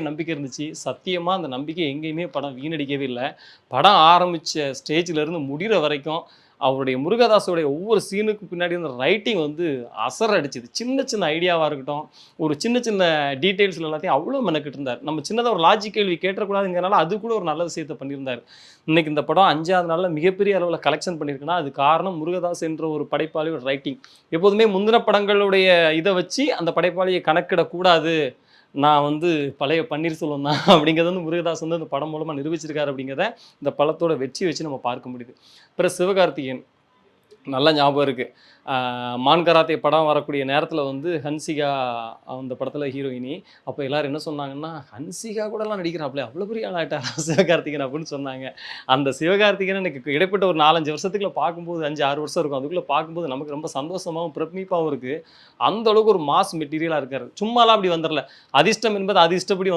நம்பிக்கை இருந்துச்சு. சத்தியமா அந்த நம்பிக்கை எங்கேயுமே படம் வீணடிக்கவே இல்ல. படம் ஆரம்பிச்ச ஸ்டேஜ்லேருந்து முடியிற வரைக்கும், அவருடைய முருகதாஸோடைய ஒவ்வொரு சீனுக்கு பின்னாடி அந்த ரைட்டிங் வந்து அசர அடிச்சது. சின்ன சின்ன ஐடியாவா இருக்கட்டும், ஒரு சின்ன சின்ன டீட்டெயில்ஸ்ல எல்லாத்தையும் அவ்வளோ மெனக்கெட்டு இருந்தார். நம்ம சின்னதா ஒரு லாஜிக் கேள்வி கேட்றக்கூடாதுங்கிறனால, அது கூட ஒரு நல்ல விஷயத்த பண்ணியிருந்தாரு. இன்னைக்கு இந்த படம் 5வது நாள்ல மிகப்பெரிய அளவுல கலெக்ஷன் பண்ணியிருக்குன்னா, அது காரணம் முருகதாஸ் என்ற ஒரு படைப்பாளியோட ரைட்டிங். எப்போதுமே முந்தின படங்களுடைய இத வச்சு அந்த படைப்பாளிய கணக்கிடக்கூடாது. நான் வந்து பழைய பன்னீர்செல்வம் தான் அப்படிங்கிறது வந்து முருகதாஸ் வந்து அந்த படம் மூலமா நிரூபிச்சிருக்காரு அப்படிங்கிறத இந்த படத்தோட வெற்றி வச்சு நம்ம பார்க்க முடியுது. அப்புறம் சிவகார்த்திகேயன் நல்லா ஞாபகம் இருக்கு. மான் கராத்தே படம் வரக்கூடிய நேரத்தில வந்து ஹன்சிகா அந்த படத்தில ஹீரோயினி. அப்ப எல்லாரும் என்ன சொன்னாங்கன்னா, "ஹன்சிகா கூடலாம் நடிக்கிறாப்லயா? அவ்வளோ பெரிய ஆள் ஆயிட்டாரா சிவகார்த்திகேயன்?" அப்படின்னு சொன்னாங்க. அந்த சிவகார்த்திகேயன் எனக்கு இடைப்பட்ட ஒரு 4, 5 வருஷத்துக்குள்ள பார்க்கும்போது 5, 6 வருஷம் இருக்கும். அதுக்குள்ள பார்க்கும்போது நமக்கு ரொம்ப சந்தோஷமாவும், பிரமிப்பாவும் இருக்கு. அந்த அளவுக்கு ஒரு மாஸ் மெட்டீரியலா இருக்காரு. சும்மாலாம் அப்படி வந்துரல. அதிர்ஷ்டம் என்பது அது இஷ்டப்படி